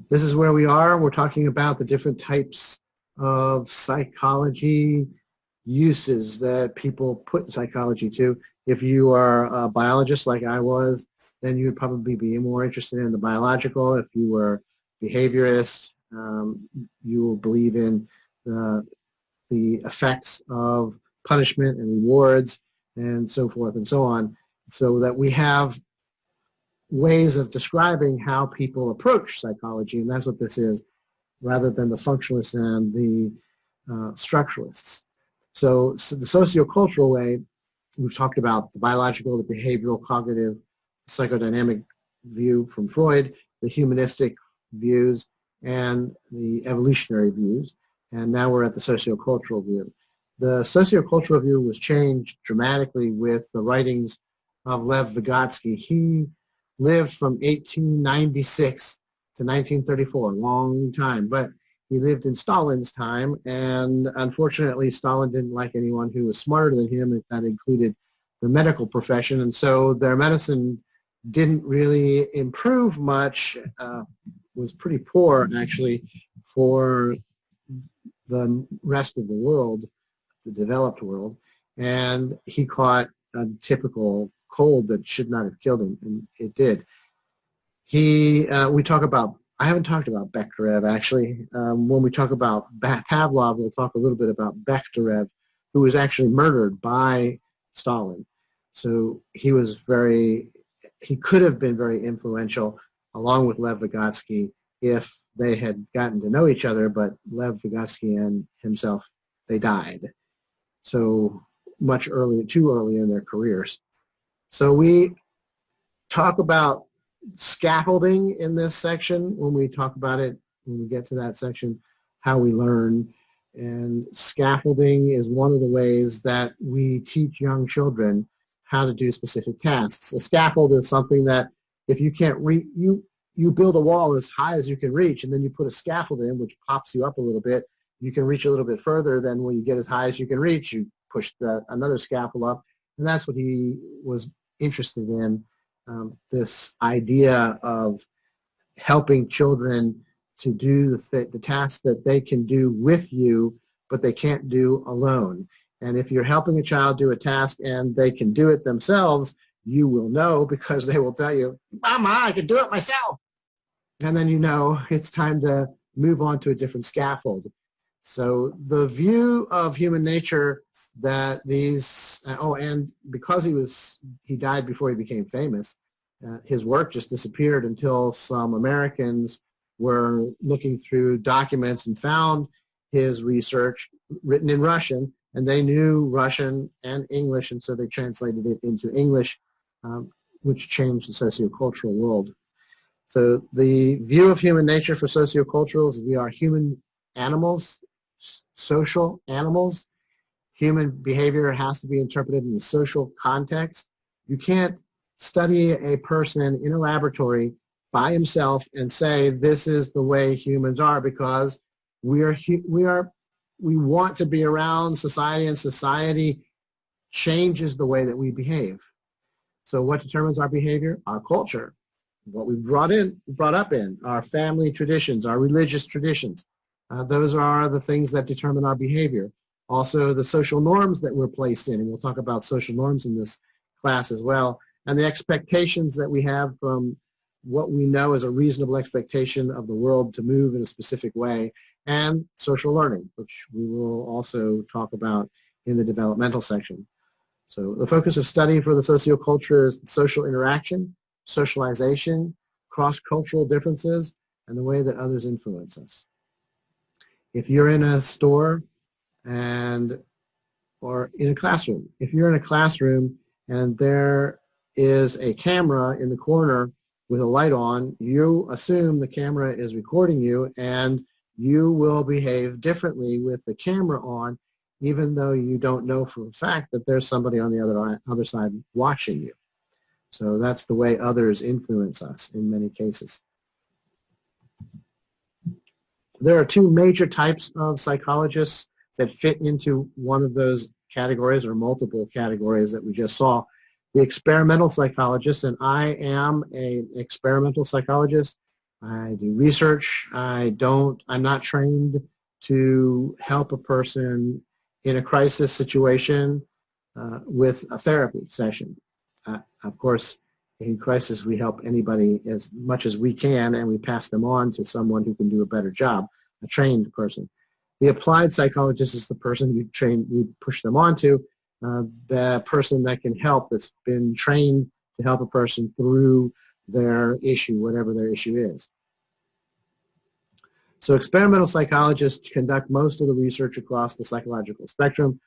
This is where we are. We're talking about the different types of psychology uses that people put psychology to. If you are a biologist like I was, then you would probably be more interested in the biological. If you were behaviorist, you will believe in the effects of punishment and rewards and so forth and so on, so that we have ways of describing how people approach psychology, and that's what this is, rather than the functionalists and the structuralists. So the sociocultural way, we've talked about the biological, the behavioral, cognitive, psychodynamic view from Freud, the humanistic views, and the evolutionary views. And now we're at the sociocultural view. The sociocultural view was changed dramatically with the writings of Lev Vygotsky. He lived from 1896 to 1934, a long time, but he lived in Stalin's time, and unfortunately Stalin didn't like anyone who was smarter than him. That included the medical profession, and so their medicine didn't really improve much, was pretty poor actually for the rest of the world, the developed world, and he caught a typical cold that should not have killed him, and it did. We talk about, I haven't talked about Bekhterev actually. When we talk about Pavlov, we'll talk a little bit about Bekhterev, who was actually murdered by Stalin. So he could have been very influential along with Lev Vygotsky if they had gotten to know each other, but Lev Vygotsky and himself, they died. So much early, too early in their careers. So we talk about scaffolding in this section when we talk about it, when we get to that section, how we learn. And scaffolding is one of the ways that we teach young children how to do specific tasks. A scaffold is something that if you can't you build a wall as high as you can reach, and then you put a scaffold in which pops you up a little bit. You can reach a little bit further. Then when you get as high as you can reach, you push another scaffold up. And that's what he was interested in, this idea of helping children to do the tasks that they can do with you, but they can't do alone. And if you're helping a child do a task and they can do it themselves, you will know, because they will tell you, Mama, I can do it myself. And then you know it's time to move on to a different scaffold. So the view of human nature that these, and because he died before he became famous, his work just disappeared until some Americans were looking through documents and found his research written in Russian, and they knew Russian and English, and so they translated it into English, which changed the sociocultural world. So the view of human nature for socioculturals is we are human animals, social animals. Human behavior has to be interpreted in the social context. You can't study a person in a laboratory by himself and say this is the way humans are, because we want to be around society, and society changes the way that we behave. So what determines our behavior? Our culture, what we brought up in, our family traditions, our religious traditions. Those are the things that determine our behavior. Also, the social norms that we're placed in, and we'll talk about social norms in this class as well, and the expectations that we have from what we know is a reasonable expectation of the world to move in a specific way, and social learning, which we will also talk about in the developmental section. So the focus of study for the socioculture is social interaction, socialization, cross-cultural differences, and the way that others influence us. If you're in a store or in a classroom, if you're in a classroom and there is a camera in the corner with a light on, you assume the camera is recording you, and you will behave differently with the camera on, even though you don't know for a fact that there's somebody on the other side watching you. So that's the way others influence us in many cases. There are two major types of psychologists that fit into one of those categories, or multiple categories that we just saw. The experimental psychologist, and I am an experimental psychologist, I do research. I'm not trained to help a person in a crisis situation with a therapy session. Of course, in crisis, we help anybody as much as we can, and we pass them on to someone who can do a better job, a trained person. The applied psychologist is the person you push them on to, the person that can help, that's been trained to help a person through their issue, whatever their issue is. So experimental psychologists conduct most of the research across the psychological spectrum.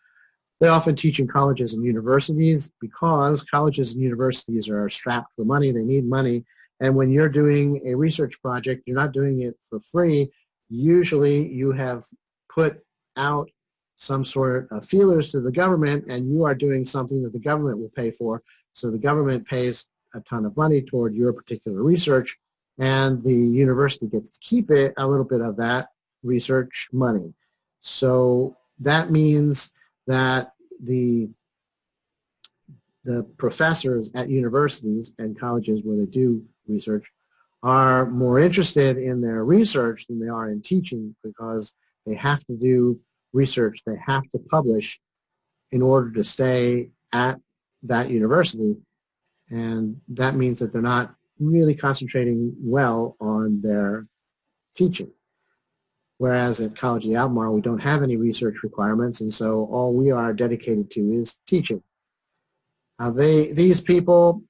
They often teach in colleges and universities because colleges and universities are strapped for money. They need money. And when you're doing a research project, you're not doing it for free. Usually you have put out some sort of feelers to the government, and you are doing something that the government will pay for. So the government pays a ton of money toward your particular research, and the university gets to keep a little bit of that research money. So that means that the professors at universities and colleges where they do research are more interested in their research than they are in teaching, because they have to do research, they have to publish in order to stay at that university, and that means that they're not really concentrating well on their teaching. Whereas at College of the Albemarle, we don't have any research requirements, and so all we are dedicated to is teaching. These people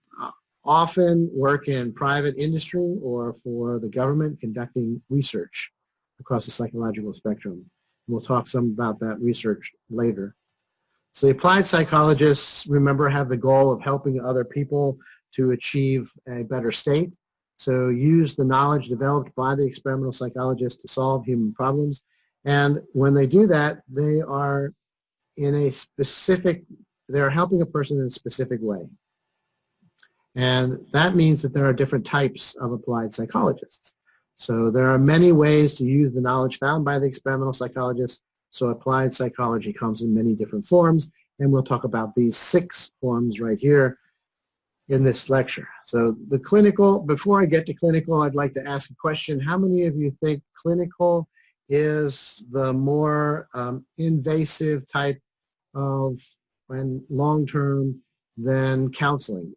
often work in private industry or for the government conducting research across the psychological spectrum. We'll talk some about that research later. So the applied psychologists, remember, have the goal of helping other people to achieve a better state. So use the knowledge developed by the experimental psychologists to solve human problems. And when they do that, they are they're helping a person in a specific way. And that means that there are different types of applied psychologists. So there are many ways to use the knowledge found by the experimental psychologists. So applied psychology comes in many different forms, and we'll talk about these 6 forms right here in this lecture. So the clinical, before I get to clinical, I'd like to ask a question. How many of you think clinical is the more invasive type of and long-term than counseling?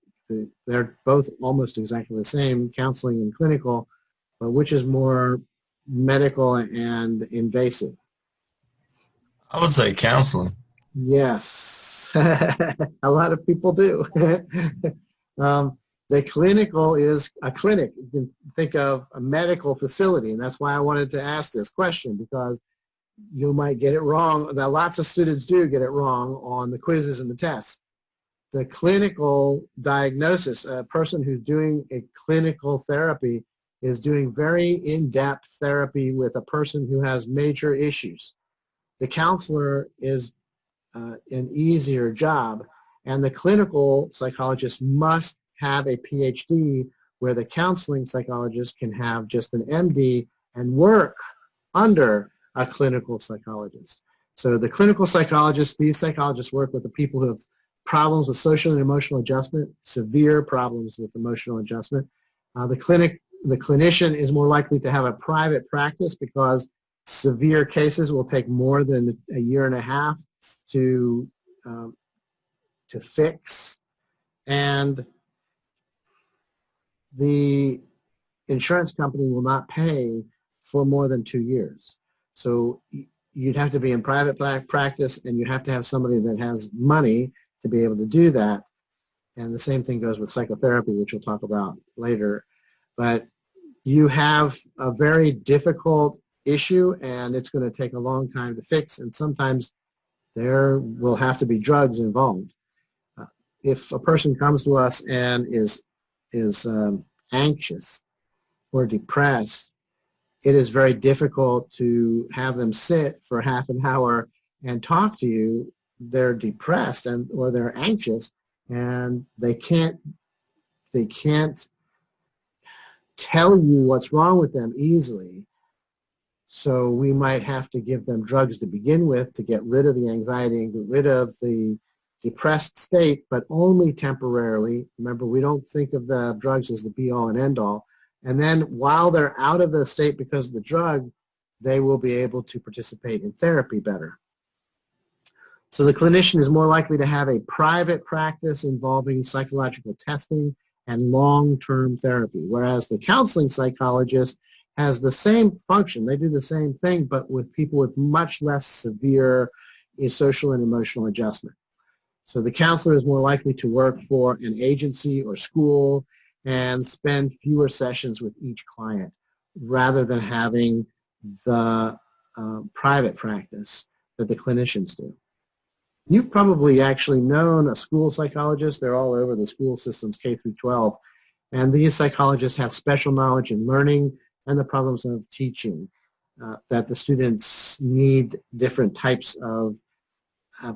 They're both almost exactly the same, counseling and clinical, but which is more medical and invasive? I would say counseling. Yes, a lot of people do. The clinical is a clinic. You can think of a medical facility, and that's why I wanted to ask this question, because you might get it wrong. Now, lots of students do get it wrong on the quizzes and the tests. The clinical diagnosis, a person who's doing a clinical therapy is doing very in-depth therapy with a person who has major issues. The counselor is an easier job, and the clinical psychologist must have a PhD, where the counseling psychologist can have just an MD and work under a clinical psychologist. So the clinical psychologists, these psychologists work with the people who have problems with social and emotional adjustment, severe problems with emotional adjustment. The clinician is more likely to have a private practice, because severe cases will take more than a year and a half to fix, and the insurance company will not pay for more than 2 years. So you'd have to be in private practice, and you have to have somebody that has money to be able to do that. And the same thing goes with psychotherapy, which we'll talk about later. But you have a very difficult issue, and it's going to take a long time to fix, and sometimes there will have to be drugs involved. If a person comes to us and is anxious or depressed, it is very difficult to have them sit for half an hour and talk to you. They're depressed or they're anxious, and they can't tell you what's wrong with them easily. So we might have to give them drugs to begin with to get rid of the anxiety and get rid of the depressed state, but only temporarily. Remember, we don't think of the drugs as the be-all and end-all. And then while they're out of the state because of the drug, they will be able to participate in therapy better. So the clinician is more likely to have a private practice involving psychological testing and long-term therapy, whereas the counseling psychologist has the same function. They do the same thing, but with people with much less severe social and emotional adjustment. So the counselor is more likely to work for an agency or school and spend fewer sessions with each client rather than having the private practice that the clinicians do. You've probably actually known a school psychologist. They're all over the school systems, K through 12. And these psychologists have special knowledge in learning and the problems of teaching, that the students need different types of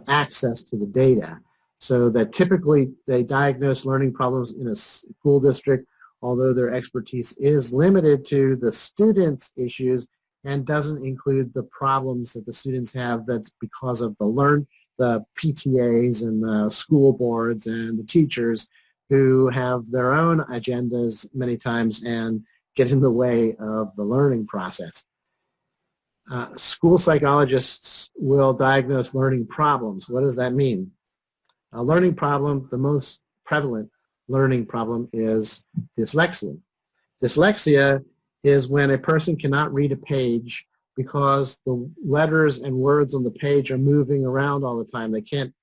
access to the data. So that typically they diagnose learning problems in a school district, although their expertise is limited to the students' issues and doesn't include the problems that the students have that's because of the PTAs and the school boards and the teachers who have their own agendas many times and get in the way of the learning process. School psychologists will diagnose learning problems. What does that mean? A learning problem, the most prevalent learning problem is dyslexia. Dyslexia is when a person cannot read a page because the letters and words on the page are moving around all the time. They can't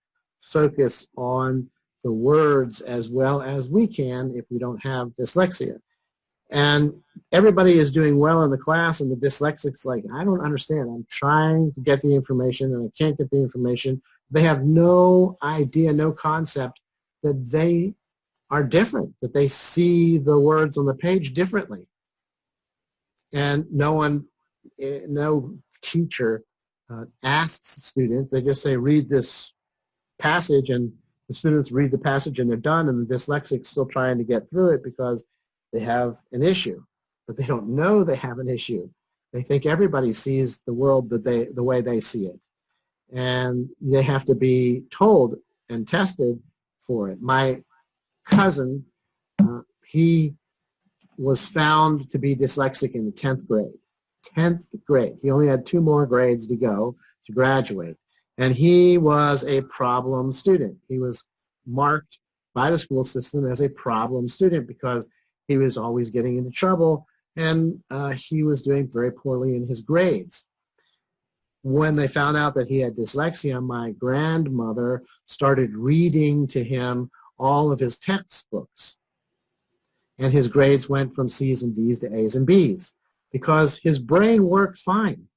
focus on the words as well as we can if we don't have dyslexia. And everybody is doing well in the class, and the dyslexic's like, I don't understand. I'm trying to get the information, and I can't get the information. They have no idea, no concept that they are different, that they see the words on the page differently. And no teacher asks students. They just say, read this passage, and the students read the passage and they're done, and the dyslexic's still trying to get through it because they have an issue, but they don't know they have an issue. They think everybody sees the world the way they see it, and they have to be told and tested for it. My cousin, he was found to be dyslexic in the 10th grade. 10th grade. He only had 2 more grades to go to graduate, and he was a problem student. He was marked by the school system as a problem student because he was always getting into trouble, and he was doing very poorly in his grades. When they found out that he had dyslexia, my grandmother started reading to him all of his textbooks, and his grades went from C's and D's to A's and B's because his brain worked fine.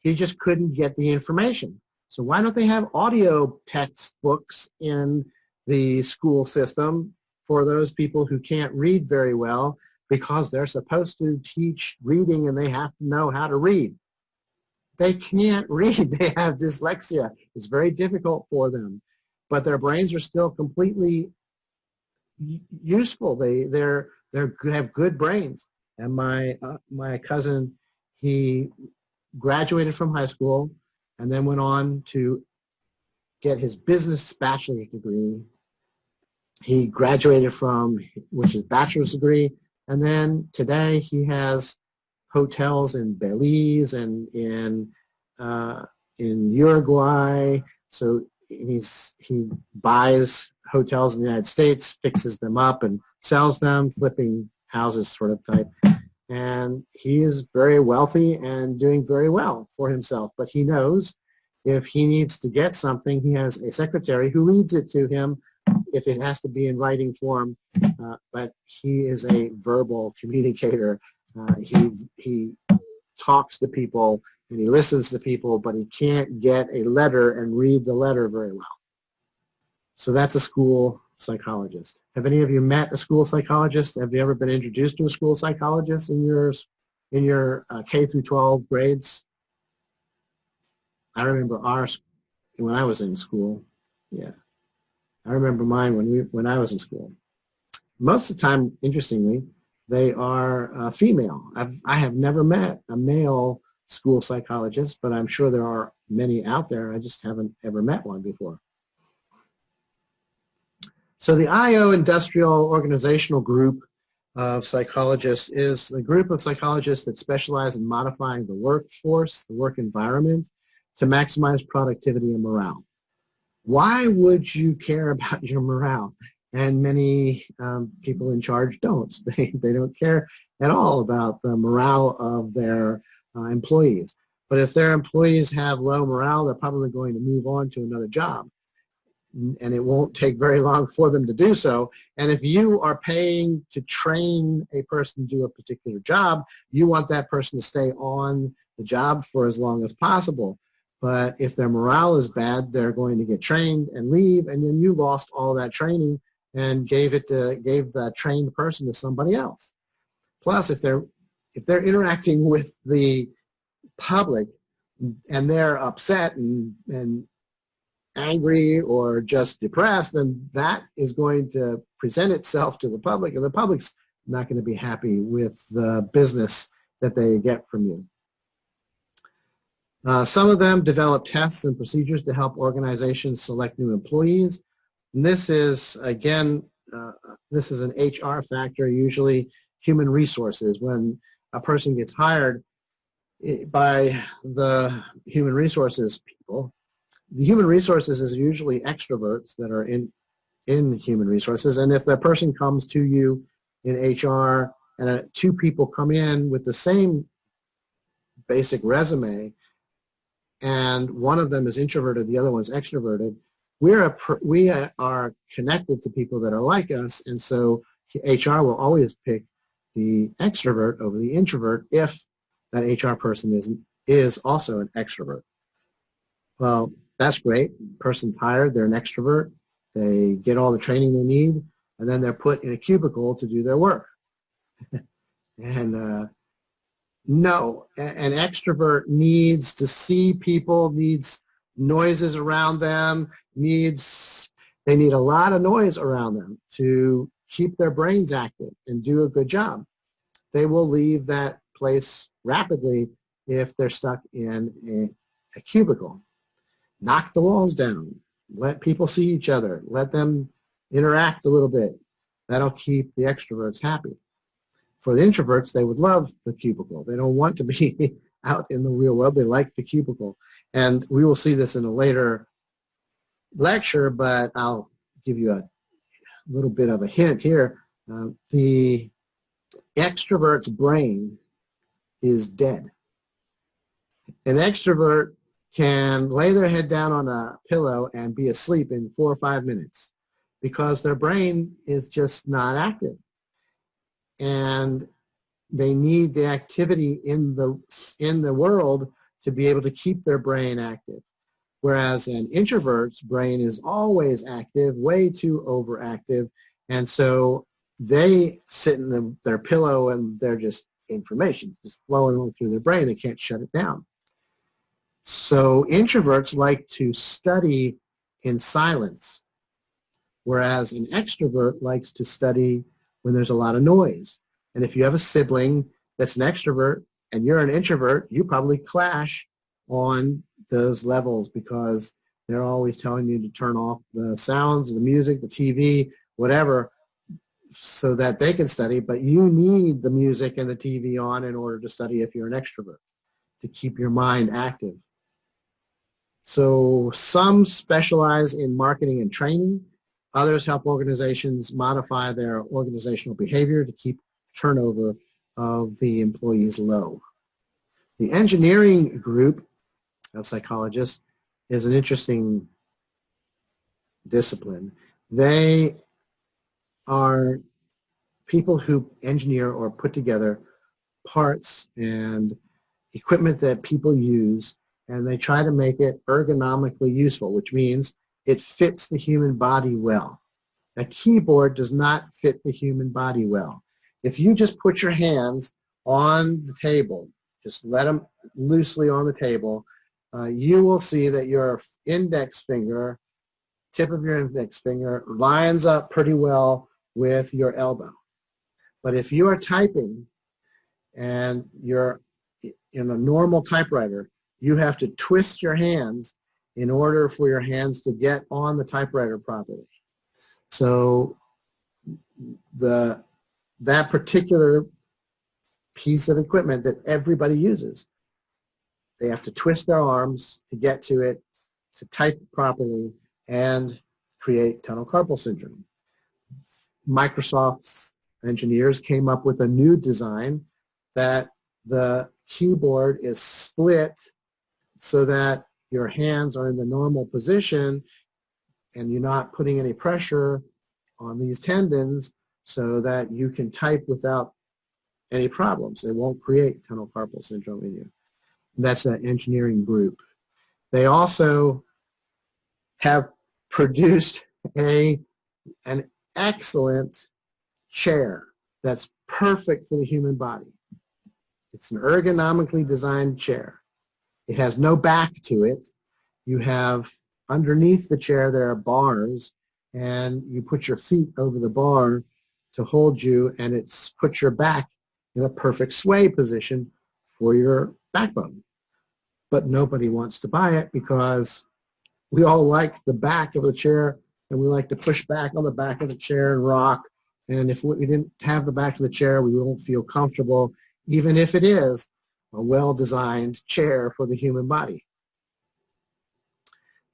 He just couldn't get the information. So why don't they have audio textbooks in the school system for those people who can't read very well, because they're supposed to teach reading and they have to know how to read. They can't read. They have dyslexia. It's very difficult for them, but their brains are still completely useful. They have good brains. And my cousin, he graduated from high school and then went on to get his business bachelor's degree. He graduated from, which is bachelor's degree, and then today he has hotels in Belize and in Uruguay. So he buys hotels in the United States, fixes them up, and sells them, flipping houses sort of type. And he is very wealthy and doing very well for himself. But he knows if he needs to get something, he has a secretary who reads it to him if it has to be in writing form, but he is a verbal communicator. He talks to people and he listens to people, but he can't get a letter and read the letter very well. So that's a school psychologist. Have any of you met a school psychologist? Have you ever been introduced to a school psychologist in your K through 12 grades? I remember ours when I was in school. Yeah. I remember mine when I was in school. Most of the time, interestingly, they are female. I have never met a male school psychologist, but I'm sure there are many out there. I just haven't ever met one before. So the IO Industrial Organizational Group of psychologists is the group of psychologists that specialize in modifying the workforce, the work environment, to maximize productivity and morale. Why would you care about your morale? And many people in charge don't. They don't care at all about the morale of their employees. But if their employees have low morale, they're probably going to move on to another job. And it won't take very long for them to do so. And if you are paying to train a person to do a particular job, you want that person to stay on the job for as long as possible. But if their morale is bad, they're going to get trained and leave, and then you lost all that training and gave the trained person to somebody else. Plus, if they're interacting with the public and they're upset and angry or just depressed, then that is going to present itself to the public, and the public's not going to be happy with the business that they get from you. Some of them develop tests and procedures to help organizations select new employees. And this is, again, this is an HR factor, usually human resources. When a person gets hired by the human resources people, the human resources is usually extroverts that are in human resources. And if that person comes to you in HR and two people come in with the same basic resume, and one of them is introverted, the other one's extroverted, we are connected to people that are like us, and so HR will always pick the extrovert over the introvert if that HR person is also an extrovert. Well, that's great. Person's hired, they're an extrovert, they get all the training they need, and then they're put in a cubicle to do their work. And no, an extrovert needs to see people, needs noises around them, they need a lot of noise around them to keep their brains active and do a good job. They will leave that place rapidly if they're stuck in a cubicle. Knock the walls down. Let people see each other. Let them interact a little bit. That'll keep the extroverts happy. For the introverts, they would love the cubicle. They don't want to be out in the real world. They like the cubicle. And we will see this in a later lecture, but I'll give you a little bit of a hint here. The extrovert's brain is dead. An extrovert can lay their head down on a pillow and be asleep in 4 or 5 minutes because their brain is just not active. And they need the activity in the world to be able to keep their brain active. Whereas an introvert's brain is always active, way too overactive, and so they sit in their pillow and they're just information just flowing through their brain. They can't shut it down. So introverts like to study in silence, whereas an extrovert likes to study when there's a lot of noise. And if you have a sibling that's an extrovert and you're an introvert, you probably clash on those levels because they're always telling you to turn off the sounds, the music, the TV, whatever, so that they can study. But you need the music and the TV on in order to study if you're an extrovert, to keep your mind active. So some specialize in marketing and training. Others help organizations modify their organizational behavior to keep turnover of the employees low. The engineering group of psychologists is an interesting discipline. They are people who engineer or put together parts and equipment that people use, and they try to make it ergonomically useful, which means it fits the human body well. A keyboard does not fit the human body well. If you just put your hands on the table, just let them loosely on the table, you will see that your index finger, tip of your index finger, lines up pretty well with your elbow. But if you are typing and you're in a normal typewriter, you have to twist your hands in order for your hands to get on the typewriter properly. So the that particular piece of equipment that everybody uses. They have to twist their arms to get to it, to type properly, and create tunnel carpal syndrome. Microsoft's engineers came up with a new design that the keyboard is split so that your hands are in the normal position and you're not putting any pressure on these tendons so that you can type without any problems. It won't create tunnel carpal syndrome in you. That's an engineering group. They also have produced an excellent chair that's perfect for the human body. It's an ergonomically designed chair. It has no back to it. You have underneath the chair there are bars, and you put your feet over the bar to hold you, and it's put your back in a perfect sway position for your backbone. But nobody wants to buy it because we all like the back of the chair, and we like to push back on the back of the chair and rock. And if we didn't have the back of the chair, we won't feel comfortable, even if it is a well-designed chair for the human body.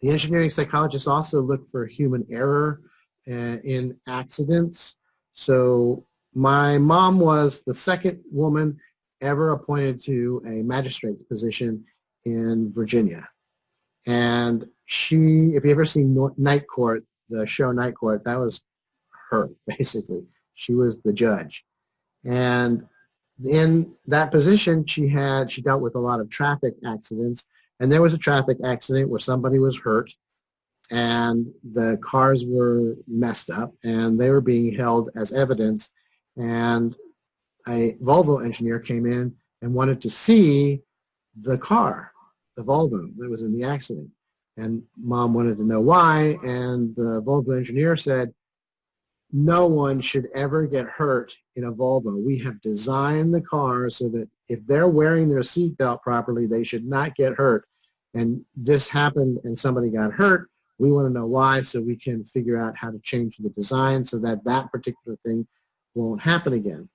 The engineering psychologists also look for human error in accidents. So my mom was the second woman ever appointed to a magistrate's position in Virginia. And she, if you ever seen Night Court, the show Night Court, that was her, basically. She was the judge. And in that position, she dealt with a lot of traffic accidents. And there was a traffic accident where somebody was hurt, and the cars were messed up, and they were being held as evidence. And a Volvo engineer came in and wanted to see the car, the Volvo that was in the accident. And Mom wanted to know why, and the Volvo engineer said, no one should ever get hurt in a Volvo. We have designed the car so that if they're wearing their seatbelt properly, they should not get hurt. And this happened and somebody got hurt. We want to know why so we can figure out how to change the design so that that particular thing won't happen again.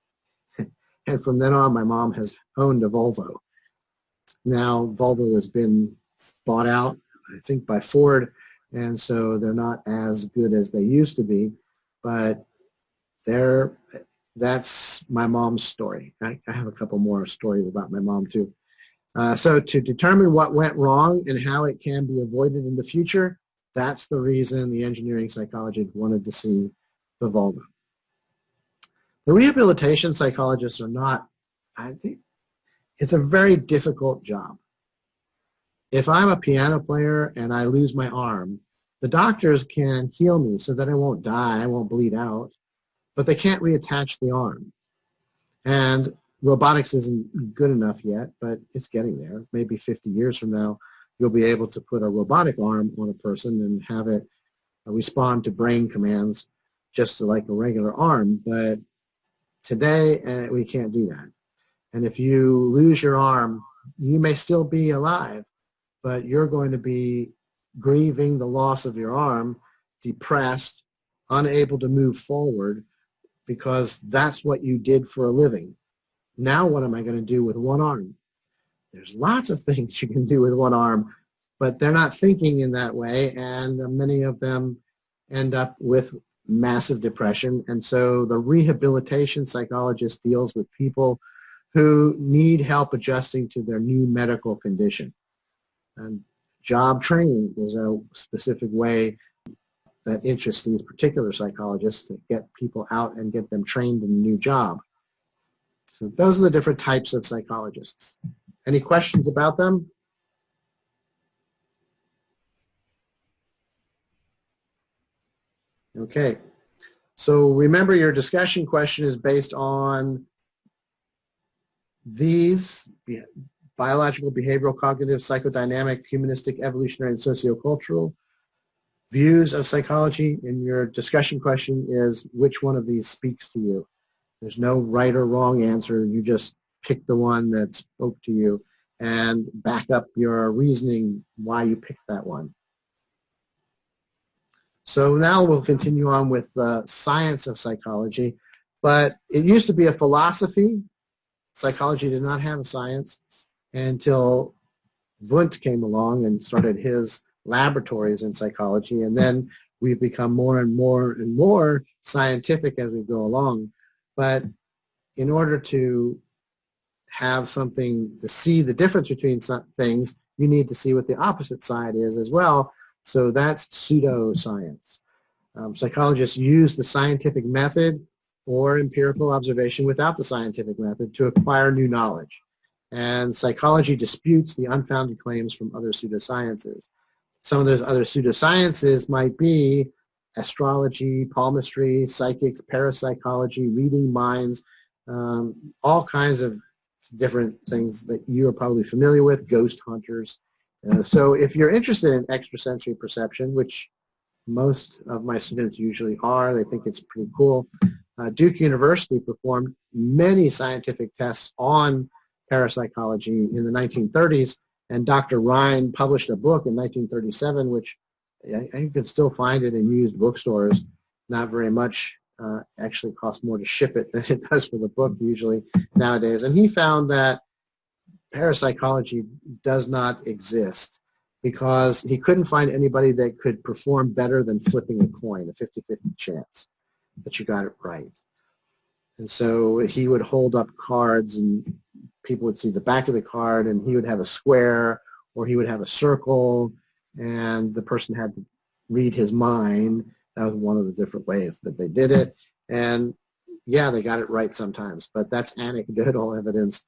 And from then on, my mom has owned a Volvo. Now, Volvo has been bought out, I think, by Ford, and so they're not as good as they used to be. But that's my mom's story. I have a couple more stories about my mom, too. So to determine what went wrong and how it can be avoided in the future, that's the reason the engineering psychologist wanted to see the Volvo. The rehabilitation psychologists are not, I think, it's a very difficult job. If I'm a piano player and I lose my arm, the doctors can heal me so that I won't die, I won't bleed out, but they can't reattach the arm. And robotics isn't good enough yet, but it's getting there. Maybe 50 years from now, you'll be able to put a robotic arm on a person and have it respond to brain commands just like a regular arm. But today, we can't do that. And if you lose your arm, you may still be alive, but you're going to be grieving the loss of your arm, depressed, unable to move forward, because that's what you did for a living. Now what am I going to do with one arm? There's lots of things you can do with one arm, but they're not thinking in that way, and many of them end up with massive depression. And so the rehabilitation psychologist deals with people who need help adjusting to their new medical condition. And job training is a specific way that interests these particular psychologists to get people out and get them trained in a new job. So those are the different types of psychologists. Any questions about them? Okay. So remember, your discussion question is based on these biological, behavioral, cognitive, psychodynamic, humanistic, evolutionary, and sociocultural views of psychology. And your discussion question is, which one of these speaks to you? There's no right or wrong answer. You just pick the one that spoke to you and back up your reasoning why you picked that one. So now we'll continue on with the science of psychology. But it used to be a philosophy. Psychology did not have a science until Wundt came along and started his laboratories in psychology, and then we've become more and more and more scientific as we go along. But in order to have something to see the difference between some things, you need to see what the opposite side is as well. So that's pseudoscience. Psychologists use the scientific method or empirical observation without the scientific method to acquire new knowledge. And psychology disputes the unfounded claims from other pseudosciences. Some of those other pseudosciences might be astrology, palmistry, psychics, parapsychology, reading minds, all kinds of different things that you are probably familiar with, ghost hunters. So if you're interested in extrasensory perception, which most of my students usually are, they think it's pretty cool. Duke University performed many scientific tests on parapsychology in the 1930s, and Dr. Rhine published a book in 1937, which you can still find it in used bookstores. Not very much. Actually costs more to ship it than it does for the book usually nowadays. And he found that parapsychology does not exist because he couldn't find anybody that could perform better than flipping a coin, a 50-50 chance that you got it right. And so he would hold up cards and people would see the back of the card and he would have a square or he would have a circle and the person had to read his mind. That was one of the different ways that they did it. And yeah, they got it right sometimes, but that's anecdotal evidence.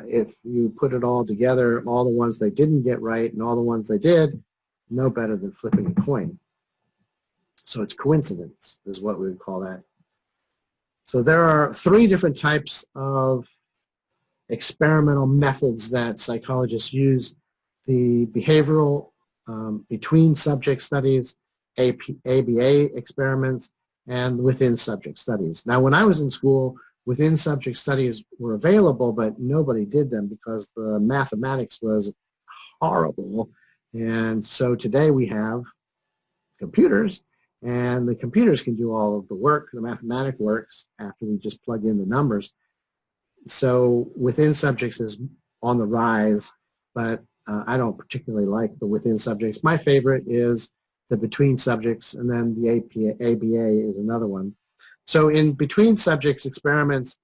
If you put it all together, all the ones they didn't get right and all the ones they did, no better than flipping a coin. So it's coincidence is what we would call that. So there are 3 different types of experimental methods that psychologists use: the behavioral between subject studies, ABA experiments, and within subject studies. Now, when I was in school, within subject studies were available, but nobody did them because the mathematics was horrible. And so today we have computers, and the computers can do all of the work. The mathematic works after we just plug in the numbers. So within subjects is on the rise, but I don't particularly like the within subjects. My favorite is the between subjects, and then the ABA is another one. So in between subjects experiments,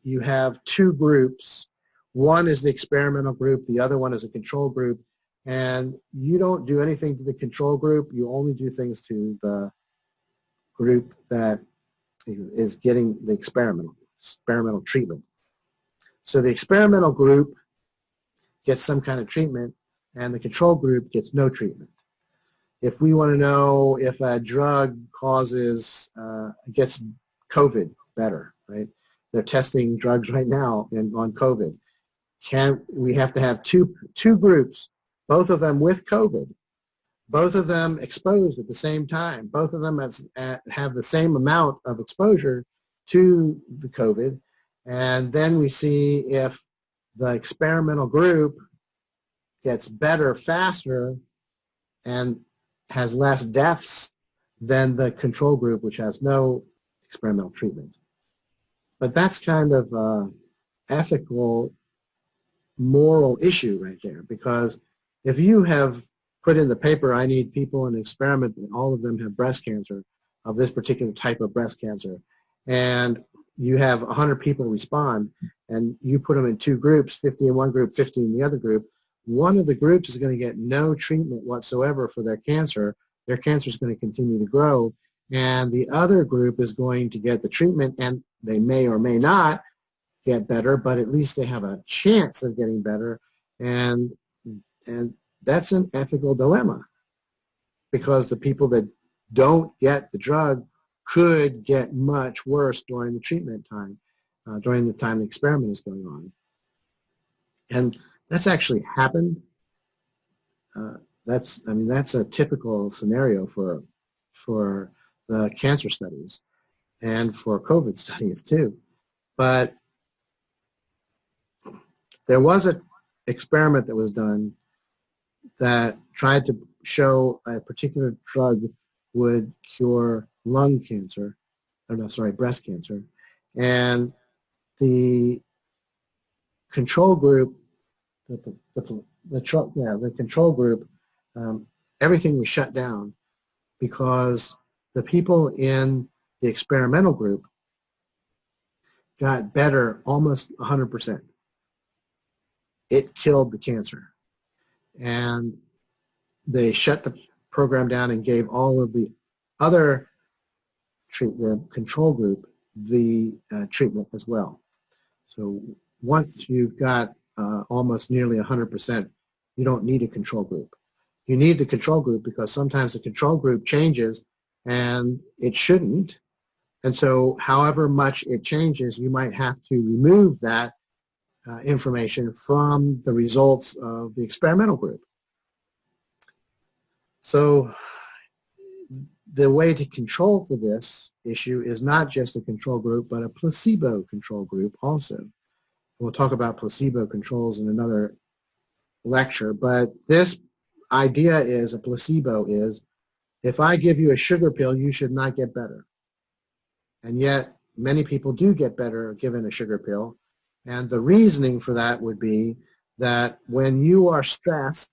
you have 2 groups. One is the experimental group, the other one is a control group, and you don't do anything to the control group, you only do things to the group that is getting the experimental treatment. So the experimental group gets some kind of treatment, and the control group gets no treatment. If we want to know if a drug gets COVID better, right? They're testing drugs right now on COVID. We have to have two groups, both of them with COVID, both of them exposed at the same time, both of them have the same amount of exposure to the COVID, and then we see if the experimental group gets better faster and has less deaths than the control group, which has no experimental treatment. But that's kind of an ethical, moral issue right there, because if you have put in the paper, I need people in an experiment and all of them have breast cancer, of this particular type of breast cancer, and you have 100 people respond, and you put them in 2 groups, 50 in one group, 50 in the other group, one of the groups is going to get no treatment whatsoever for their cancer. Their cancer is going to continue to grow, and the other group is going to get the treatment, and they may or may not get better, but at least they have a chance of getting better, and that's an ethical dilemma, because the people that don't get the drug could get much worse during the treatment time, during the time the experiment is going on. And that's actually happened. That's a typical scenario for the cancer studies and for COVID studies too. But there was an experiment that was done that tried to show a particular drug would cure breast cancer. And the control group, the control group, everything was shut down because the people in the experimental group got better almost 100%. It killed the cancer. And they shut the program down and gave all of the other treatment, control group, the treatment as well. So once you've got almost nearly 100%, you don't need a control group. You need the control group because sometimes the control group changes and it shouldn't. And so however much it changes, you might have to remove that information from the results of the experimental group. So the way to control for this issue is not just a control group, but a placebo control group also. We'll talk about placebo controls in another lecture, but this idea is, a placebo is, if I give you a sugar pill, you should not get better. And yet, many people do get better given a sugar pill. And the reasoning for that would be that when you are stressed,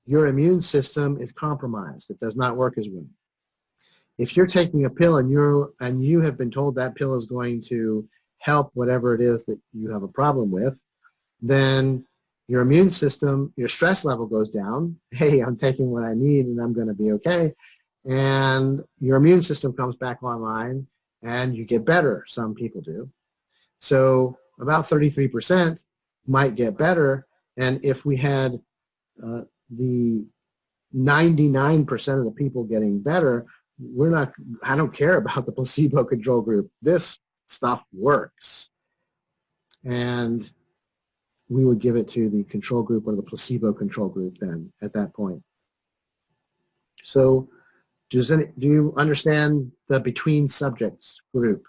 your immune system is compromised. It does not work as well. If you're taking a pill and you have been told that pill is going to help whatever it is that you have a problem with, then your immune system, your stress level goes down. Hey, I'm taking what I need and I'm going to be okay. And your immune system comes back online and you get better. Some people do. So about 33% might get better. And if we had the 99% of the people getting better, I don't care about the placebo control group. This stuff works. And we would give it to the control group or the placebo control group then at that point. So do you understand the between subjects group?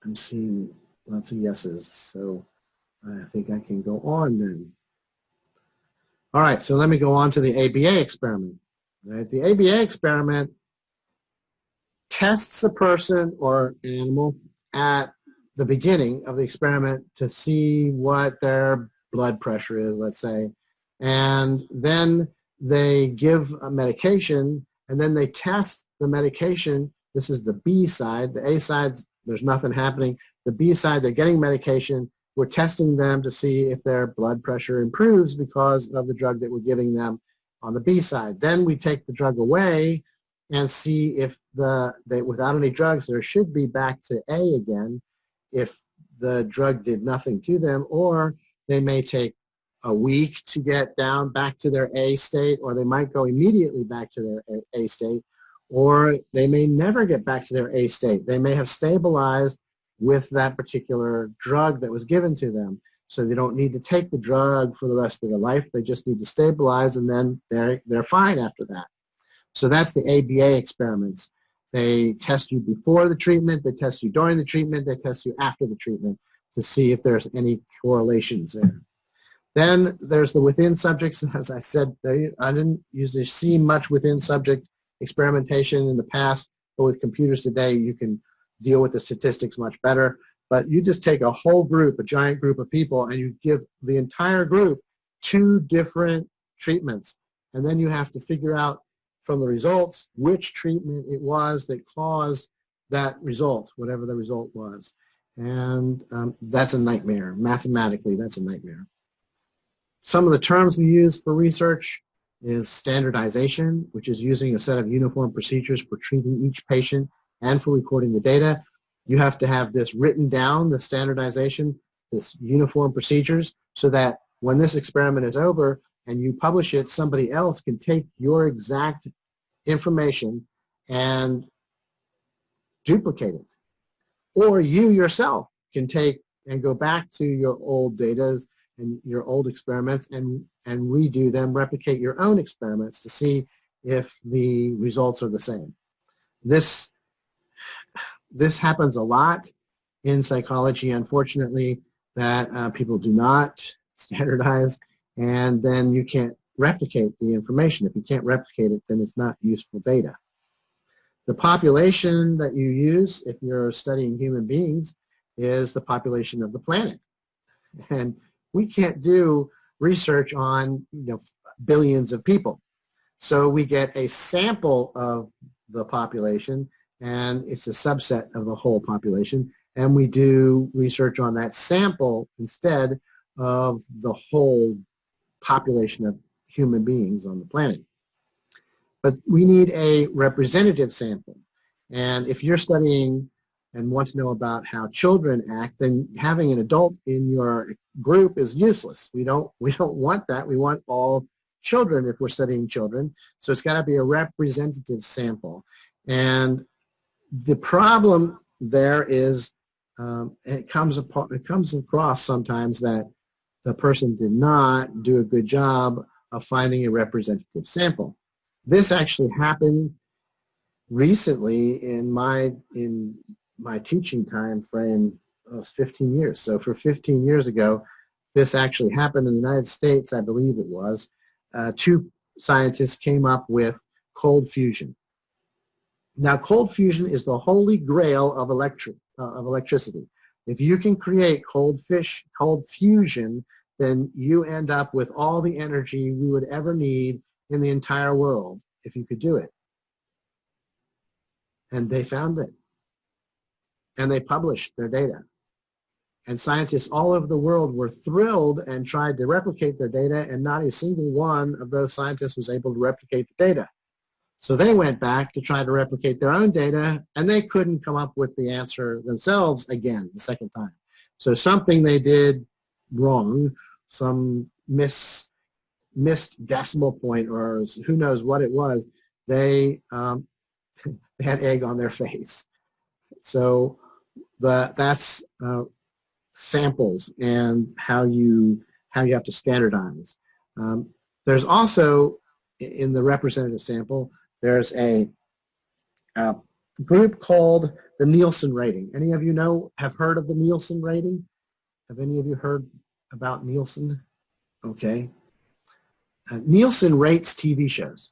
I'm seeing lots of yeses, so I think I can go on then. All right, so let me go on to the ABA experiment. Right? The ABA experiment tests a person or an animal at the beginning of the experiment to see what their blood pressure is, let's say, and then they give a medication, and then they test the medication. This is the B side. The A side, there's nothing happening. The B side, they're getting medication. We're testing them to see if their blood pressure improves because of the drug that we're giving them on the B side. Then we take the drug away and see if without any drugs, there should be back to A again if the drug did nothing to them, or they may take a week to get down back to their A state, or they might go immediately back to their A state, or they may never get back to their A state. They may have stabilized with that particular drug that was given to them. So they don't need to take the drug for the rest of their life. They just need to stabilize, and then they're fine after that. So that's the ABA experiments. They test you before the treatment, they test you during the treatment, they test you after the treatment to see if there's any correlations there. Then there's the within subjects. As I said, I didn't usually see much within subject experimentation in the past, but with computers today, you can deal with the statistics much better. But you just take a whole group, a giant group of people, and you give the entire group 2 different treatments. And then you have to figure out from the results which treatment it was that caused that result, whatever the result was. And that's a nightmare. Mathematically, that's a nightmare. Some of the terms we use for research is standardization, which is using a set of uniform procedures for treating each patient and for recording the data. You have to have this written down, the standardization, this uniform procedures, so that when this experiment is over and you publish it, somebody else can take your exact information and duplicate it. Or you yourself can take and go back to your old data and your old experiments and redo them, replicate your own experiments to see if the results are the same. This happens a lot in psychology, unfortunately, that people do not standardize, and then you can't replicate the information. If you can't replicate it, then it's not useful data. The population that you use, if you're studying human beings, is the population of the planet. And we can't do research on billions of people. So we get a sample of the population, and it's a subset of the whole population, and we do research on that sample instead of the whole population of human beings on the planet. But we need a representative sample. And if you're studying and want to know about how children act, then having an adult in your group is useless. We don't want that. We want all children if we're studying children. So it's got to be a representative sample. And the problem there is it comes across sometimes that the person did not do a good job of finding a representative sample. This actually happened recently in my teaching time frame. It was 15 years. So for 15 years ago, this actually happened in the United States, I believe it was. Two scientists came up with cold fusion. Now, cold fusion is the holy grail of electricity. If you can create cold fusion, then you end up with all the energy we would ever need in the entire world if you could do it. And they found it. And they published their data. And scientists all over the world were thrilled and tried to replicate their data, and not a single one of those scientists was able to replicate the data. So they went back to try to replicate their own data, and they couldn't come up with the answer themselves again the second time. So something they did wrong, some missed decimal point, or who knows what it was, they had egg on their face. So that's samples and how you have to standardize. There's also, in the representative sample, there's a group called the Nielsen rating. Any of you have heard of the Nielsen rating? Have any of you heard about Nielsen? Okay. Nielsen rates TV shows.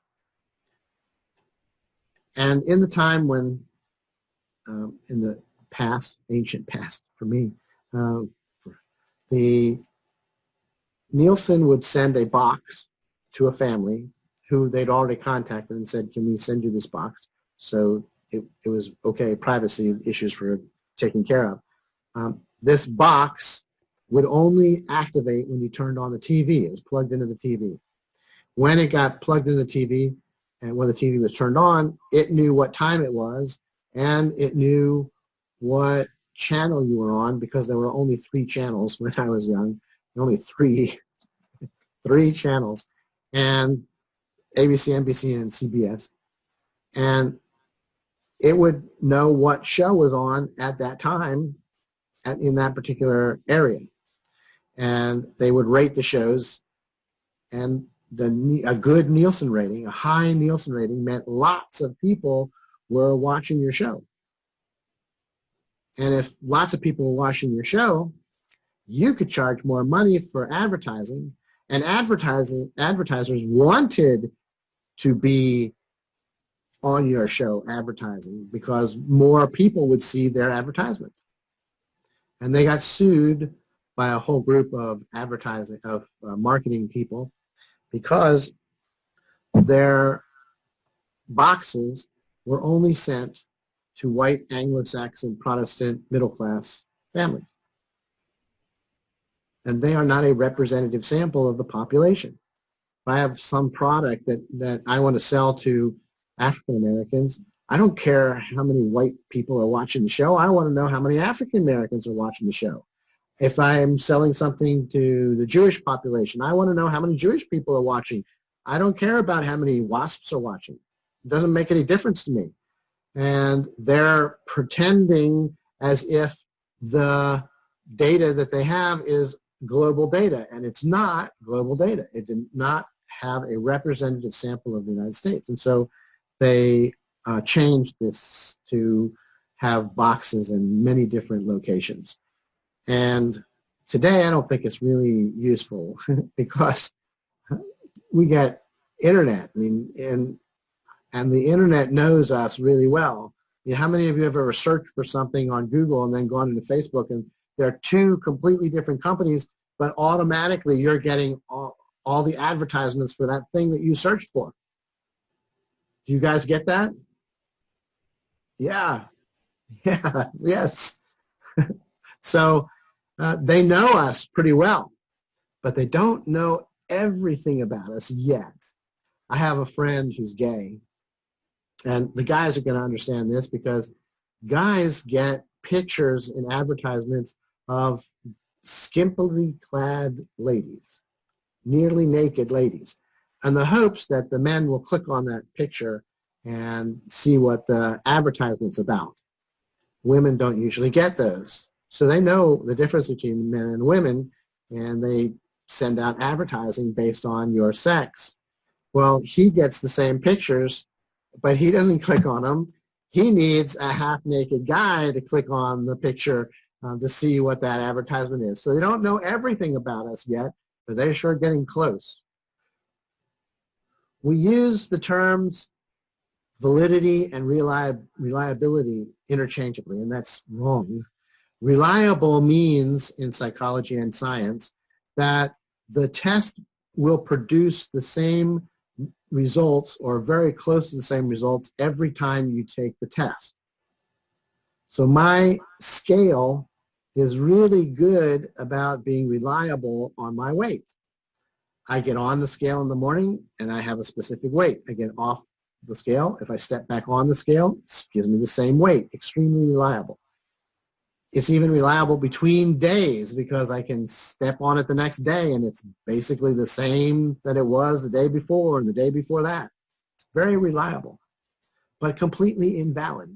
And in the time when, in the past, ancient past for me, the Nielsen would send a box to a family who they'd already contacted and said, can we send you this box? So it was okay, privacy issues were taken care of. This box would only activate when you turned on the TV. It was plugged into the TV. When it got plugged into the TV and when the TV was turned on, it knew what time it was, and it knew what channel you were on, because there were only 3 channels when I was young. Only three channels, and ABC, NBC, and CBS. And it would know what show was on at that time in that particular area. And they would rate the shows, and a good Nielsen rating, a high Nielsen rating, meant lots of people were watching your show. And if lots of people were watching your show, you could charge more money for advertising, and advertisers wanted to be on your show advertising because more people would see their advertisements. And they got sued by a whole group of marketing people because their boxes were only sent to white Anglo-Saxon Protestant middle-class families. And they are not a representative sample of the population. If I have some product that I want to sell to African Americans, I don't care how many white people are watching the show. I want to know how many African Americans are watching the show. If I'm selling something to the Jewish population, I want to know how many Jewish people are watching. I don't care about how many WASPs are watching. It doesn't make any difference to me. And they're pretending as if the data that they have is global data, and it's not global data. It did not have a representative sample of the United States. And so they changed this to have boxes in many different locations. And today I don't think it's really useful because we get internet. I mean, and the internet knows us really well. How many of you have ever searched for something on Google and then gone into Facebook, and there are two completely different companies, but automatically you're getting all the advertisements for that thing that you searched for? Do you guys get that? Yeah. Yeah. Yes. So they know us pretty well, but they don't know everything about us yet. I have a friend who's gay, and the guys are going to understand this because guys get pictures in advertisements of skimpily clad ladies, nearly naked ladies, and the hopes that the men will click on that picture and see what the advertisement's about. Women don't usually get those. So they know the difference between men and women, and they send out advertising based on your sex. Well, he gets the same pictures, but he doesn't click on them. He needs a half-naked guy to click on the picture to see what that advertisement is. So they don't know everything about us yet, but they're sure getting close. We use the terms validity and reliability interchangeably, and that's wrong. Reliable means, in psychology and science, that the test will produce the same results or very close to the same results every time you take the test. So my scale is really good about being reliable on my weight. I get on the scale in the morning and I have a specific weight. I get off the scale. If I step back on the scale, it gives me the same weight. Extremely reliable. It's even reliable between days because I can step on it the next day and it's basically the same that it was the day before and the day before that. It's very reliable, but completely invalid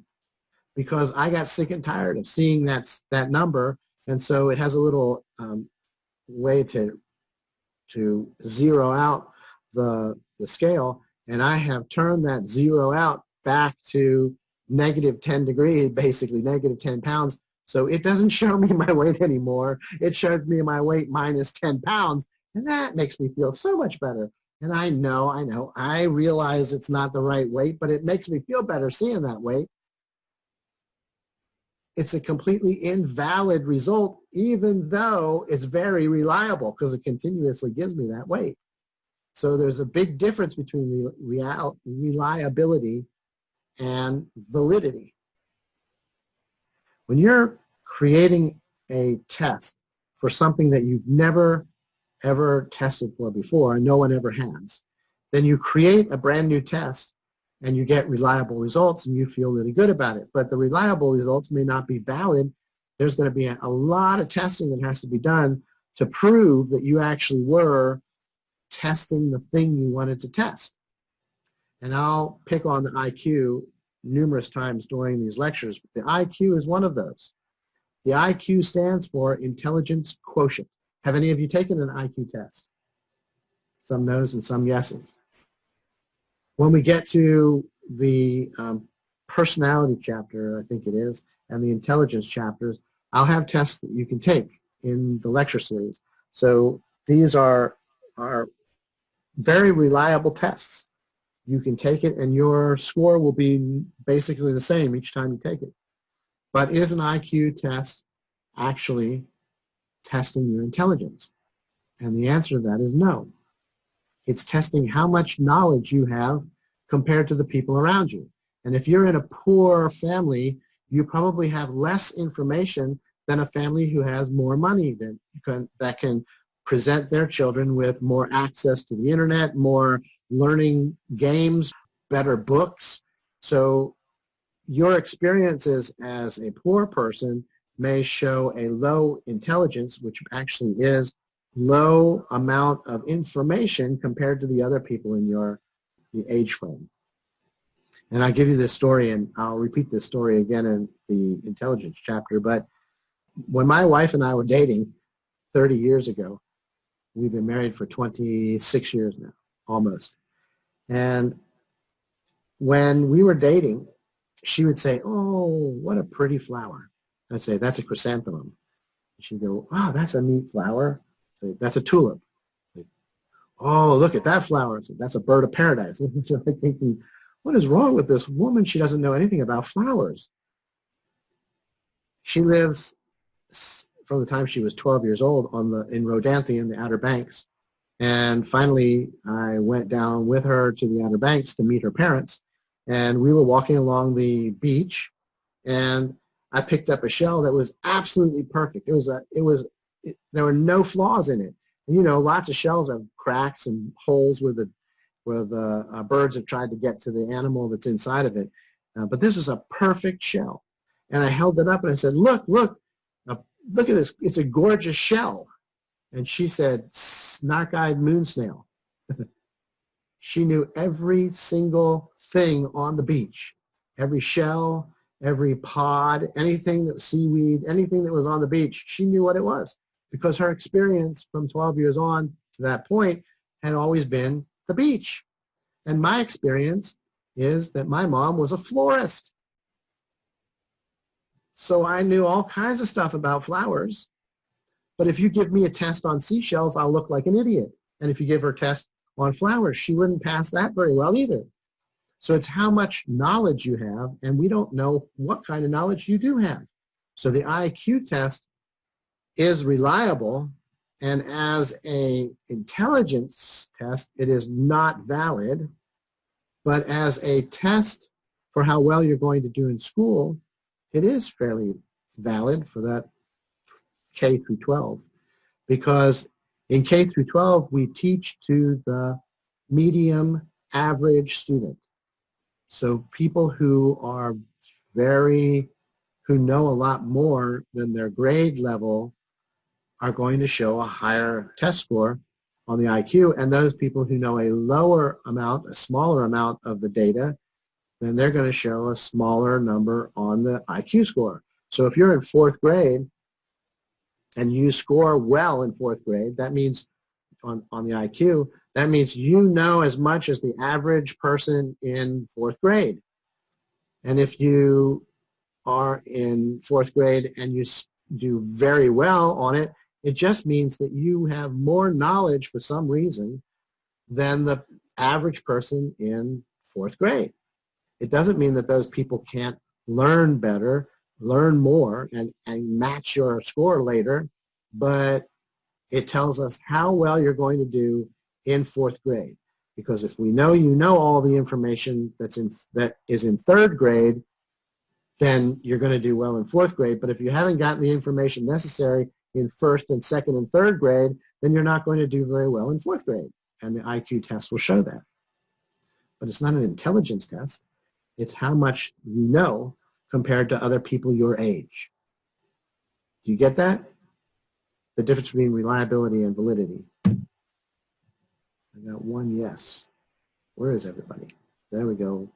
because I got sick and tired of seeing that number, and so it has a little way to zero out the scale, and I have turned that zero out back to negative 10 degrees, basically negative 10 pounds. So it doesn't show me my weight anymore. It shows me my weight minus 10 pounds, and that makes me feel so much better. And I realize it's not the right weight, but it makes me feel better seeing that weight. It's a completely invalid result, even though it's very reliable because it continuously gives me that weight. So there's a big difference between reliability and validity. When you're creating a test for something that you've never, ever tested for before, and no one ever has, then you create a brand new test and you get reliable results and you feel really good about it. But the reliable results may not be valid. There's going to be a lot of testing that has to be done to prove that you actually were testing the thing you wanted to test. And I'll pick on the IQ numerous times during these lectures. The IQ is one of those. The IQ stands for intelligence quotient. Have any of you taken an IQ test? Some no's and some yeses. When we get to the personality chapter, I think it is, and the intelligence chapters, I'll have tests that you can take in the lecture series. So these are very reliable tests. You can take it and your score will be basically the same each time you take it. But is an IQ test actually testing your intelligence? And the answer to that is no. It's testing how much knowledge you have compared to the people around you. And if you're in a poor family, you probably have less information than a family who has more money that can present their children with more access to the internet, more learning games, better books. So your experiences as a poor person may show a low intelligence, which actually is low amount of information compared to the other people in your age frame. And I'll give you this story, and I'll repeat this story again in the intelligence chapter. But when my wife and I were dating 30 years ago, we've been married for 26 years now, almost. And when we were dating, she would say, "Oh, what a pretty flower." I'd say, "That's a chrysanthemum." She'd go, "Oh, that's a neat flower." I'd say, "That's a tulip." Like, "Oh, look at that flower." I'd say, "That's a bird of paradise." So I'm thinking, what is wrong with this woman? She doesn't know anything about flowers. She lives from the time she was 12 years old in Rodanthe in the Outer Banks. And finally, I went down with her to the Outer Banks to meet her parents. And we were walking along the beach, and I picked up a shell that was absolutely perfect. There were no flaws in it. And, you know, lots of shells have cracks and holes where the birds have tried to get to the animal that's inside of it. But this is a perfect shell. And I held it up and I said, look at this. It's a gorgeous shell. And she said, snark-eyed moon snail. She knew every single thing on the beach, every shell, every pod, anything that was seaweed, anything that was on the beach. She knew what it was because her experience from 12 years on to that point had always been the beach. And my experience is that my mom was a florist. So I knew all kinds of stuff about flowers. But if you give me a test on seashells, I'll look like an idiot. And if you give her a test on flowers, she wouldn't pass that very well either. So it's how much knowledge you have, and we don't know what kind of knowledge you do have. So the IQ test is reliable, and as an intelligence test, it is not valid. But as a test for how well you're going to do in school, it is fairly valid for that K through 12, because in K through 12 we teach to the medium average student. So people who know a lot more than their grade level are going to show a higher test score on the IQ, and those people who know a smaller amount of the data, then they're going to show a smaller number on the IQ score. So if you're in 4th grade and you score well in 4th grade, that means on the IQ, that means you know as much as the average person in 4th grade. And if you are in 4th grade and you do very well on it, it just means that you have more knowledge for some reason than the average person in 4th grade. It doesn't mean that those people can't learn better, learn more, and match your score later, but it tells us how well you're going to do in 4th grade. Because if we know you know all the information that is in 3rd grade, then you're going to do well in 4th grade. But if you haven't gotten the information necessary in 1st and 2nd and 3rd grade, then you're not going to do very well in 4th grade. And the IQ test will show that. But it's not an intelligence test. It's how much you know compared to other people your age. Do you get that? The difference between reliability and validity. I got one yes. Where is everybody? There we go.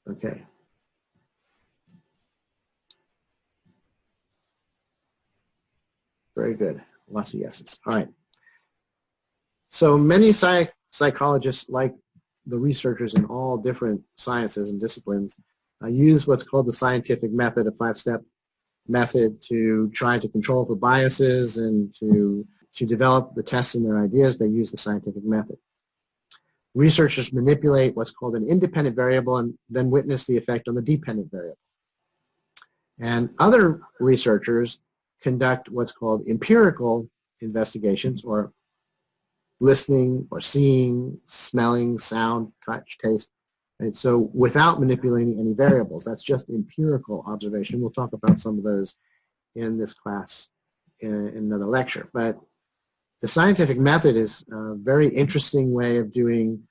Okay. Very good. Lots of yeses. All right. So many psychologists, like the researchers in all different sciences and disciplines, use what's called the scientific method, a 5-step method to try to control for biases and to develop the tests in their ideas. They use the scientific method. Researchers manipulate what's called an independent variable and then witness the effect on the dependent variable. And other researchers conduct what's called empirical investigations, or listening or seeing, smelling, sound, touch, taste. And so without manipulating any variables, that's just empirical observation. We'll talk about some of those in this class in another lecture. But the scientific method is a very interesting way of doing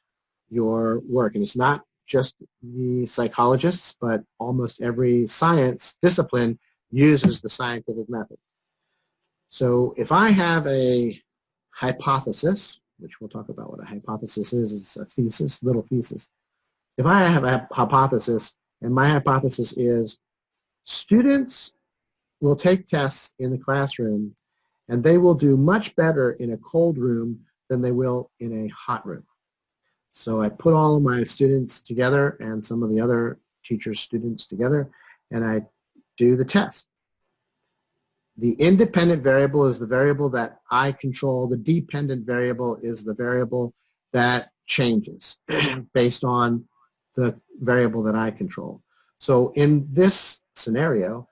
your work. And it's not just the psychologists, but almost every science discipline uses the scientific method. So if I have a hypothesis, which we'll talk about what a hypothesis is, it's a thesis, little thesis. If I have a hypothesis, and my hypothesis is students will take tests in the classroom, and they will do much better in a cold room than they will in a hot room. So I put all of my students together and some of the other teachers' students together, and I do the test. The independent variable is the variable that I control. The dependent variable is the variable that changes based on the variable that I control. So in this scenario,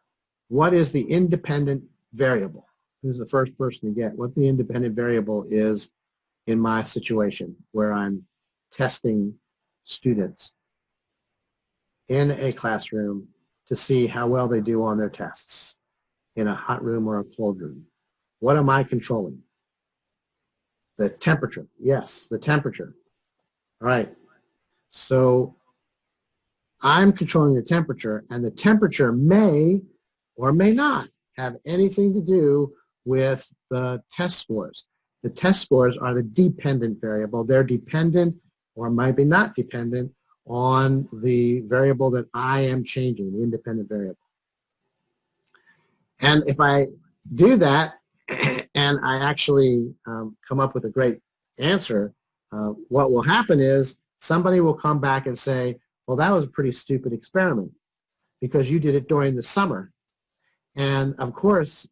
what is the independent variable? Who's the first person to get what the independent variable is in my situation where I'm testing students in a classroom to see how well they do on their tests in a hot room or a cold room? What am I controlling? The temperature. Yes, the temperature. All right. So I'm controlling the temperature, and the temperature may or may not have anything to do with the test scores. The test scores are the dependent variable. They're dependent or might be not dependent on the variable that I am changing, the independent variable. And if I do that and I actually come up with a great answer, what will happen is somebody will come back and say, well, that was a pretty stupid experiment because you did it during the summer. And of course,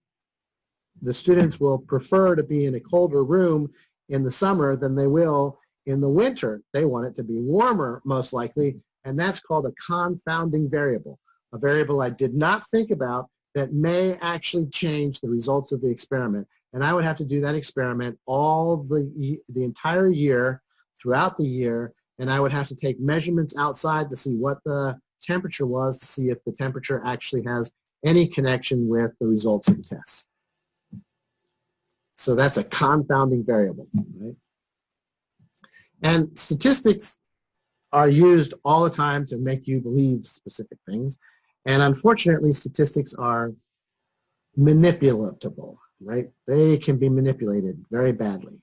the students will prefer to be in a colder room in the summer than they will in the winter. They want it to be warmer, most likely, and that's called a confounding variable, a variable I did not think about that may actually change the results of the experiment. And I would have to do that experiment all the entire year, throughout the year, and I would have to take measurements outside to see what the temperature was, to see if the temperature actually has any connection with the results of the test. So that's a confounding variable, right? And statistics are used all the time to make you believe specific things. And unfortunately, statistics are manipulatable, right? They can be manipulated very badly.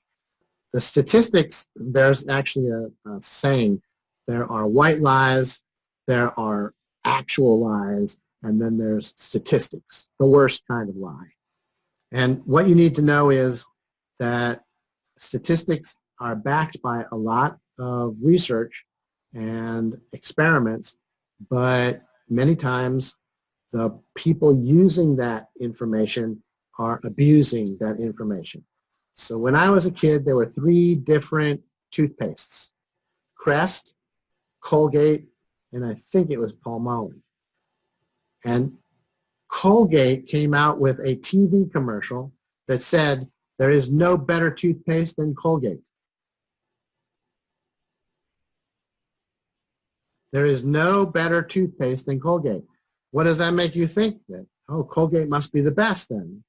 The statistics, there's actually a saying, there are white lies, there are actual lies, and then there's statistics, the worst kind of lie. And what you need to know is that statistics are backed by a lot of research and experiments, but many times the people using that information are abusing that information. So when I was a kid, there were 3 different toothpastes: Crest, Colgate, and I think it was Palmolive. And Colgate came out with a TV commercial that said, there is no better toothpaste than Colgate. There is no better toothpaste than Colgate. What does that make you think then? Oh, Colgate must be the best then.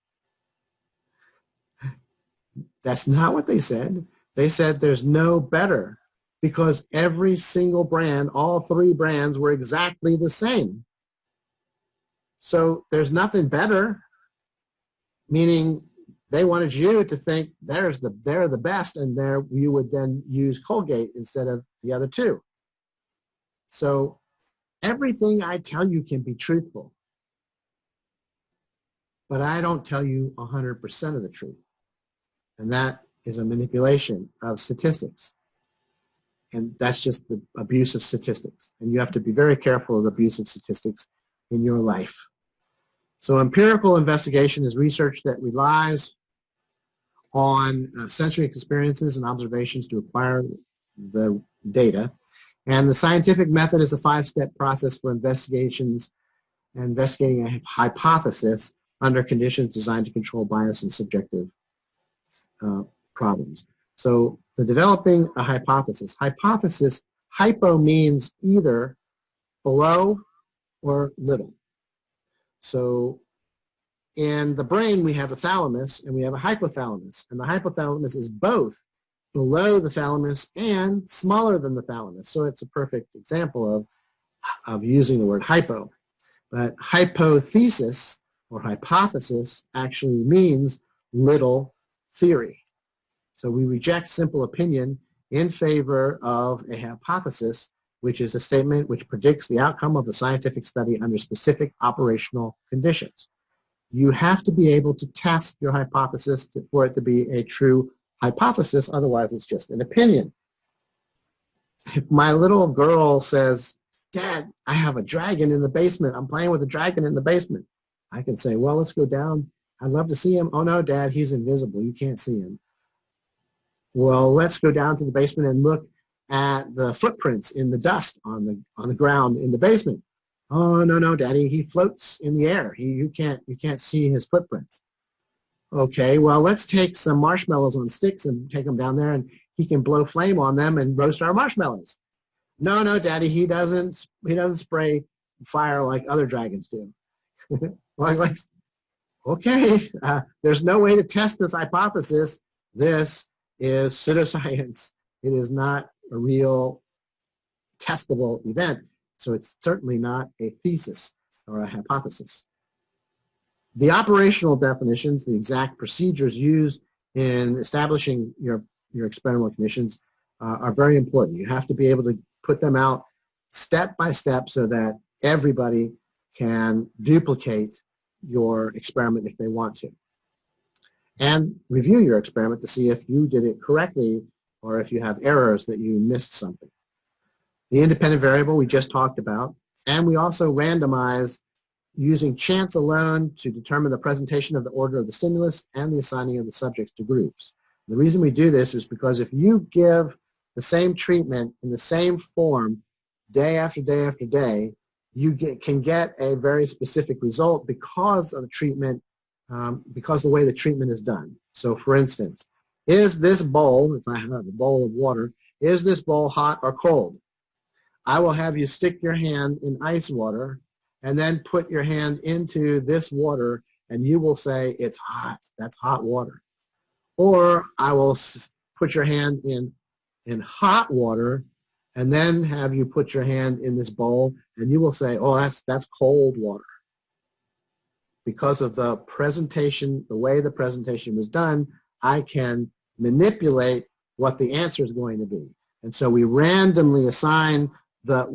That's not what they said. They said there's no better because every single brand, all 3 brands, were exactly the same. So there's nothing better, meaning they wanted you to think they're the best, and there you would then use Colgate instead of the other 2. So everything I tell you can be truthful, but I don't tell you 100% of the truth. And that is a manipulation of statistics. And that's just the abuse of statistics. And you have to be very careful of abuse of statistics in your life. So empirical investigation is research that relies on sensory experiences and observations to acquire the data. And the scientific method is a 5-step process for investigating a hypothesis under conditions designed to control bias and subjective problems. So the developing a hypothesis. Hypothesis, hypo means either below or little. So in the brain, we have a thalamus and we have a hypothalamus. And the hypothalamus is both below the thalamus and smaller than the thalamus. So it's a perfect example of using the word hypo. But hypothesis or hypothesis actually means little theory. So we reject simple opinion in favor of a hypothesis, which is a statement which predicts the outcome of a scientific study under specific operational conditions. You have to be able to test your hypothesis for it to be a true hypothesis, otherwise it's just an opinion. If my little girl says, Dad, I have a dragon in the basement, I'm playing with a dragon in the basement, I can say, well, let's go down. I'd love to see him. Oh no, Dad, he's invisible, you can't see him. Well, let's go down to the basement and look at the footprints in the dust on the ground in the basement. Oh, no, Daddy, he floats in the air. You can't see his footprints. Okay, well, let's take some marshmallows on sticks and take them down there, and he can blow flame on them and roast our marshmallows. No, Daddy, he doesn't spray fire like other dragons do. like, okay, there's no way to test this hypothesis. This is pseudoscience. It is not a real testable event, so it's certainly not a thesis or a hypothesis. The operational definitions, the exact procedures used in establishing your experimental conditions are very important. You have to be able to put them out step by step so that everybody can duplicate your experiment if they want to. And review your experiment to see if you did it correctly or if you have errors that you missed something. The independent variable we just talked about, and we also randomize using chance alone to determine the presentation of the order of the stimulus and the assigning of the subjects to groups. The reason we do this is because if you give the same treatment in the same form day after day after day, you can get a very specific result because of the treatment, because the way the treatment is done. So for instance, is this bowl, if I have a bowl of water, is this bowl hot or cold? I will have you stick your hand in ice water and then put your hand into this water and you will say it's hot, that's hot water. Or I will put your hand in hot water and then have you put your hand in this bowl and you will say, oh, that's cold water. Because of the presentation, the way the presentation was done, I can manipulate what the answer is going to be. And so we randomly assign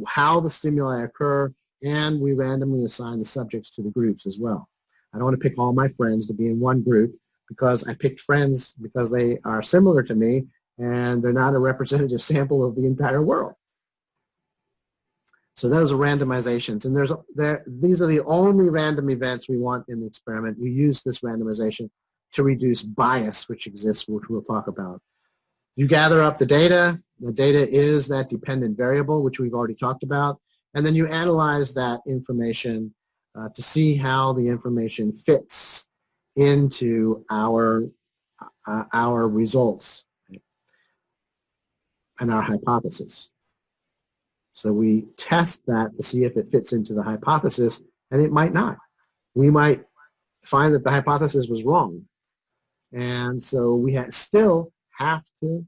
how the stimuli occur, and we randomly assign the subjects to the groups as well. I don't want to pick all my friends to be in one group because I picked friends because they are similar to me and they're not a representative sample of the entire world. So those are randomizations, and these are the only random events we want in the experiment. We use this randomization to reduce bias which exists, which we'll talk about. You gather up the data. The data is that dependent variable, which we've already talked about, and then you analyze that information to see how the information fits into our results and our hypothesis. So we test that to see if it fits into the hypothesis, and it might not. We might find that the hypothesis was wrong. And so we still have to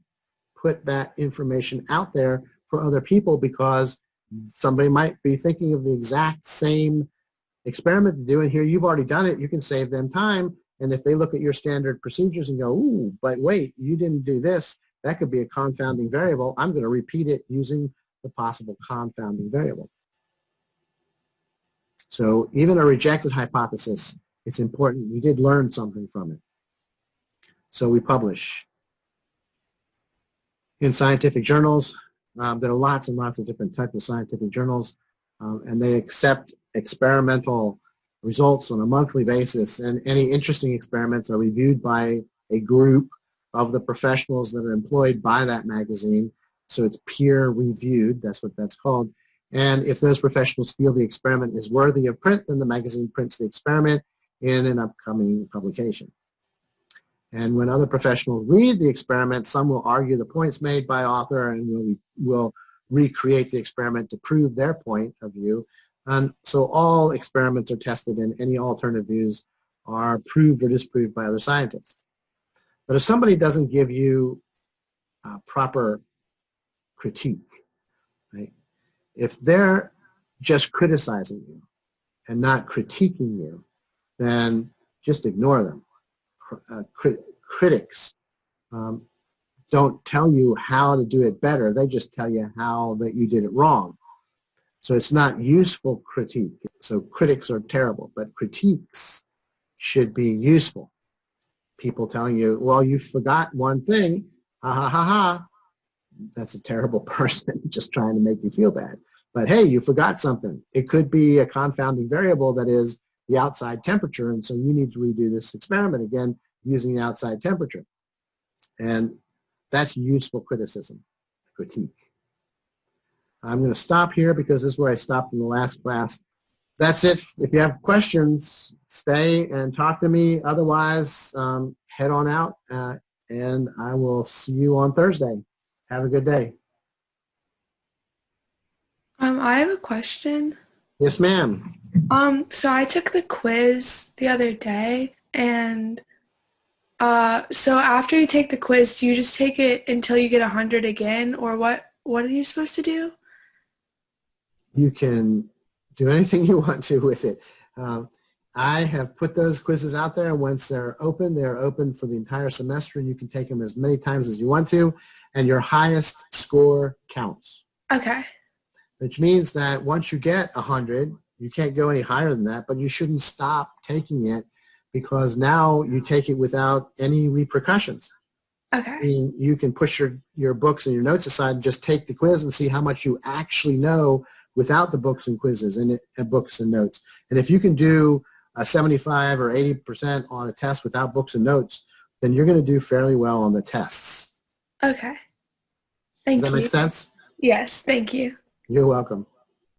put that information out there for other people because somebody might be thinking of the exact same experiment to do, and here you've already done it. You can save them time, and if they look at your standard procedures and go, ooh, but wait, you didn't do this, that could be a confounding variable. I'm going to repeat it using the possible confounding variable. So even a rejected hypothesis, it's important. We did learn something from it. So we publish in scientific journals. There are lots and lots of different types of scientific journals, and they accept experimental results on a monthly basis, and any interesting experiments are reviewed by a group of the professionals that are employed by that magazine. So it's peer reviewed, that's what that's called. And if those professionals feel the experiment is worthy of print, then the magazine prints the experiment in an upcoming publication. And when other professionals read the experiment, some will argue the points made by author and will recreate the experiment to prove their point of view. And so all experiments are tested and any alternative views are proved or disproved by other scientists. But if somebody doesn't give you proper critique, right? If they're just criticizing you and not critiquing you, then just ignore them. Critics don't tell you how to do it better. They just tell you how that you did it wrong. So it's not useful critique. So critics are terrible, but critiques should be useful. People telling you, well, you forgot one thing, ha ha ha ha. That's a terrible person just trying to make you feel bad. But hey, you forgot something. It could be a confounding variable that is the outside temperature, and so you need to redo this experiment again using the outside temperature. And that's useful criticism, critique. I'm going to stop here because this is where I stopped in the last class. That's it. If you have questions, stay and talk to me. Otherwise, head on out, and I will see you on Thursday. Have a good day. I have a question. Yes, ma'am. So I took the quiz the other day, and so after you take the quiz, do you just take it until you get 100 again, or what are you supposed to do? You can do anything you want to with it. I have put those quizzes out there, and once they're open for the entire semester. You can take them as many times as you want to, and your highest score counts. Okay. Which means that once you get 100, you can't go any higher than that, but you shouldn't stop taking it because now you take it without any repercussions. Okay. I mean, you can push your books and your notes aside and just take the quiz and see how much you actually know without the books and quizzes and books and notes. And if you can do a 75 or 80% on a test without books and notes, then you're going to do fairly well on the tests. Okay. Thank you. Does that make sense? Yes, thank you. You're welcome.